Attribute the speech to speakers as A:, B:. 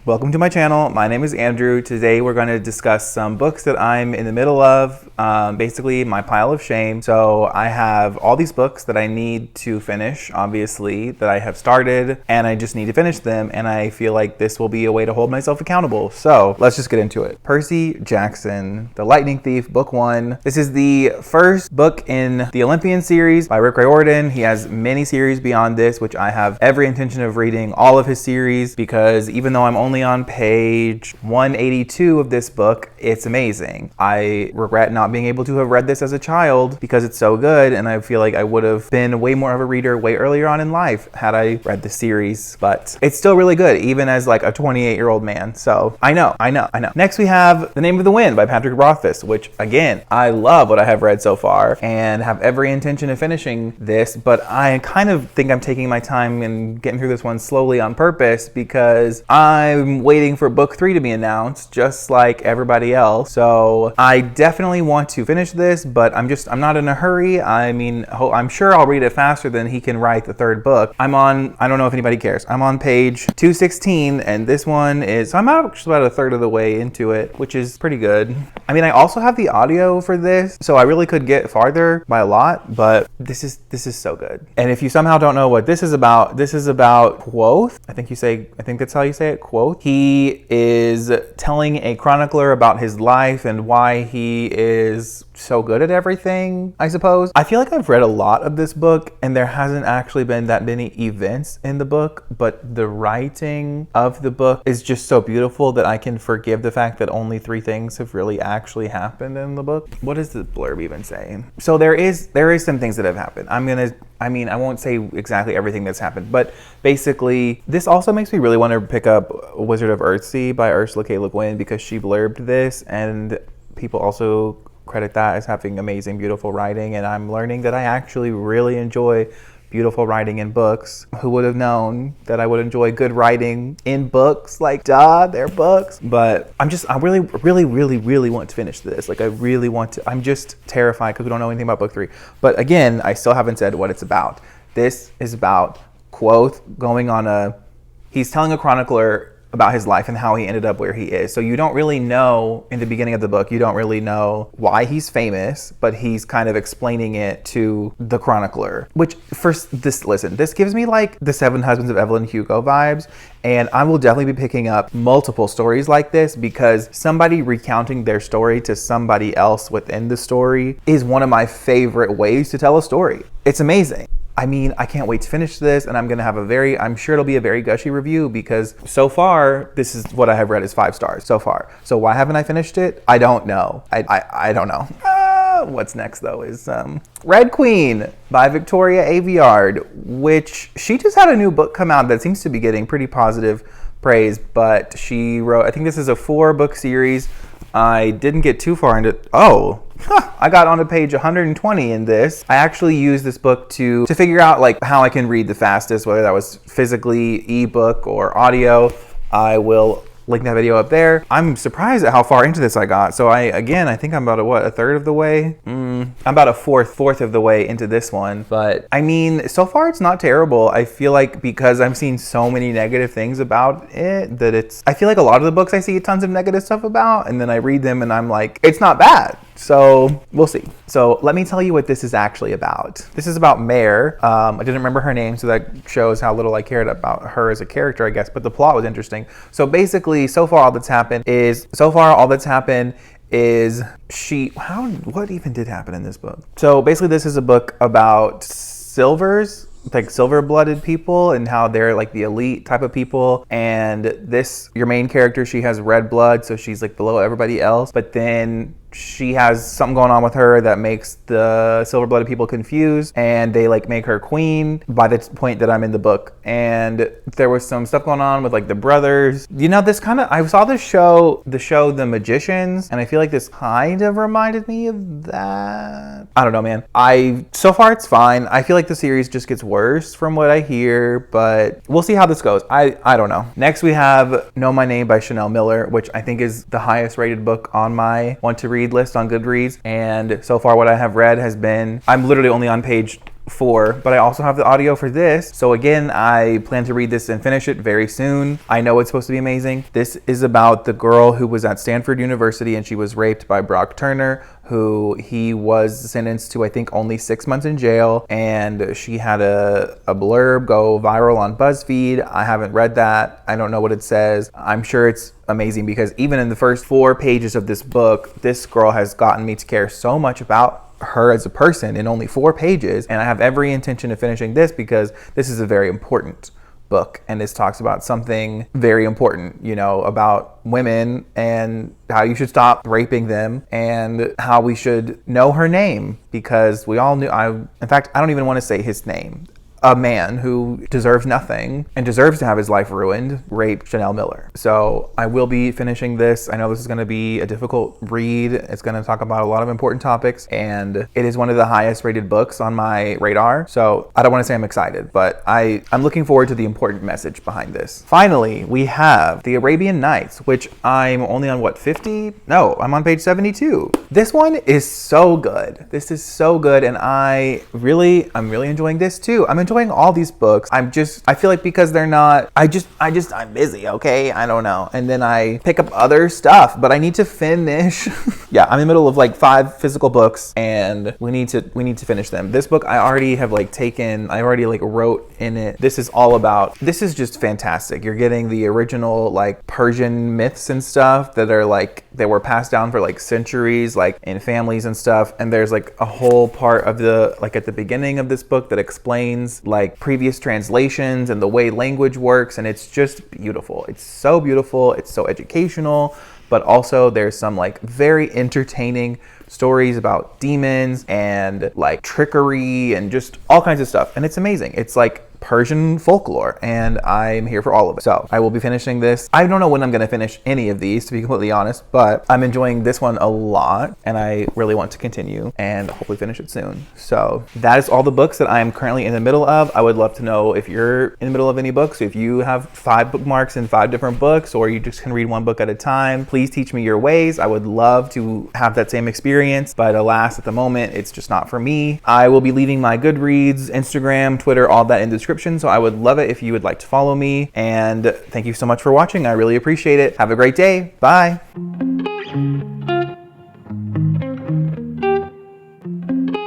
A: Welcome to my channel. My name is Andrew. Today we're going to discuss some books that I'm in the middle of, basically my pile of shame. So I have all these books that I need to finish, obviously, that I have started, and I just need to finish them, and I feel like this will be a way to hold myself accountable. So let's just get into it. Percy Jackson, The Lightning Thief, Book 1. This is the first book in the Olympian series by Rick Riordan. He has many series beyond this, which I have every intention of reading all of his series, because even though I'm only on page 182 of this book, it's amazing. I regret not being able to have read this as a child because it's so good, and I feel like I would have been way more of a reader way earlier on in life had I read the series, but it's still really good, even as like a 28-year-old man. So I know. Next we have The Name of the Wind by Patrick Rothfuss, which again, I love what I have read so far and have every intention of finishing this, but I kind of think I'm taking my time and getting through this one slowly on purpose because I'm waiting for book 3 to be announced, just like everybody else. So I definitely want to finish this, but I'm not in a hurry. I mean, I'm sure I'll read it faster than he can write the third book. I don't know if anybody cares. I'm on page 216, and this one is, I'm actually about a third of the way into it, which is pretty good. I mean, I also have the audio for this, so I really could get farther by a lot, but this is so good. And if you somehow don't know what this is about Quoth. I think that's how you say it, Quoth. He is telling a chronicler about his life and why he is so good at everything, I suppose. I feel like I've read a lot of this book and there hasn't actually been that many events in the book, but the writing of the book is just so beautiful that I can forgive the fact that only 3 things have really actually happened in the book. What does the blurb even say? So there is some things that have happened. I won't say exactly everything that's happened, but basically this also makes me really want to pick up Wizard of Earthsea by Ursula K. Le Guin because she blurbed this, and people also credit that as having amazing, beautiful writing, and I'm learning that I actually really enjoy beautiful writing in books. Who would have known that I would enjoy good writing in books? Like, duh, they're books. But I really want to finish this. Like, I really want to. I'm just terrified because we don't know anything about book 3. But again, I still haven't said what it's about. This is about Quoth he's telling a chronicler about his life and how he ended up where he is. So you don't really know in the beginning of the book, you don't really know why he's famous, but he's kind of explaining it to the chronicler. Which this gives me like the 7 Husbands of Evelyn Hugo vibes. And I will definitely be picking up multiple stories like this because somebody recounting their story to somebody else within the story is one of my favorite ways to tell a story. It's amazing. I mean, I can't wait to finish this, and I'm sure it'll be a very gushy review because so far, this is what I have read is 5 stars so far. So why haven't I finished it? I don't know. I don't know. What's next though is Red Queen by Victoria Aveyard, which she just had a new book come out that seems to be getting pretty positive praise, but she wrote, I think this is a 4-book series. I didn't get too far into I got onto page 120 in this. I actually used this book to figure out like how I can read the fastest, whether that was physically, ebook, or audio. I will link that video up there. I'm surprised at how far into this I got. So I think I'm about a third of the way? I'm about a fourth of the way into this one. But I mean, so far it's not terrible. I feel like because I'm seeing so many negative things about it that I feel like a lot of the books I see tons of negative stuff about, and then I read them and I'm like, it's not bad. So we'll see. So let me tell you what this is actually about. This is about Mare. I didn't remember her name, so that shows how little I cared about her as a character, I guess, but the plot was interesting. So basically, so far all that's happened is what even did happen in this book? So basically this is a book about silvers, like silver-blooded people and how they're like the elite type of people. And your main character, she has red blood, so she's like below everybody else. But then she has something going on with her that makes the silver-blooded people confused, and they like make her queen by the point that I'm in the book. And there was some stuff going on with like the brothers. You know, I saw the show The Magicians, and I feel like this kind of reminded me of that. I don't know, man. So far it's fine. I feel like the series just gets worse from what I hear, but we'll see how this goes. I don't know. Next we have Know My Name by Chanel Miller, which I think is the highest rated book on my want to read list on Goodreads. And so far what I have read has been, I'm literally only on page for, but I also have the audio for this. So again, I plan to read this and finish it very soon. I know it's supposed to be amazing. This is about the girl who was at Stanford University and she was raped by Brock Turner, who he was sentenced to, I think, only 6 months in jail. And she had a blurb go viral on BuzzFeed. I haven't read that. I don't know what it says. I'm sure it's amazing because even in the first 4 pages of this book, this girl has gotten me to care so much about her as a person in only 4 pages. And I have every intention of finishing this because this is a very important book, and this talks about something very important, you know, about women and how you should stop raping them and how we should know her name, because we all knew, in fact, I don't even want to say his name. A man who deserves nothing and deserves to have his life ruined raped Chanel Miller. So I will be finishing this. I know this is going to be a difficult read. It's going to talk about a lot of important topics, and it is one of the highest rated books on my radar. So I don't want to say I'm excited, but I'm looking forward to the important message behind this. Finally, we have the Arabian Nights, which I'm only on what, 50? No, I'm on page 72. This one is so good. This is so good, and I'm really enjoying this too. I'm enjoying all these books. I feel like because they're not, I'm busy, okay? I don't know. And then I pick up other stuff, but I need to finish. Yeah, I'm in the middle of like 5 physical books and we need to finish them. This book I already have I already wrote in it. This is just fantastic. You're getting the original like Persian myths and stuff that are that were passed down for like centuries, like in families and stuff. And there's like a whole part of at the beginning of this book that explains like previous translations and the way language works, and it's just beautiful. It's so beautiful. It's so educational, but also there's some like very entertaining stories about demons and like trickery and just all kinds of stuff. And it's amazing. It's like Persian folklore, and I'm here for all of it. So I will be finishing this. I don't know when I'm going to finish any of these, to be completely honest, but I'm enjoying this one a lot and I really want to continue and hopefully finish it soon. So that is all the books that I am currently in the middle of. I would love to know if you're in the middle of any books, if you have 5 bookmarks in 5 different books, or you just can read one book at a time. Please teach me your ways. I would love to have that same experience, but alas, at the moment, it's just not for me. I will be leaving my Goodreads, Instagram, Twitter, all that in the description. So I would love it if you would like to follow me. And thank you so much for watching. I really appreciate it. Have a great day. Bye.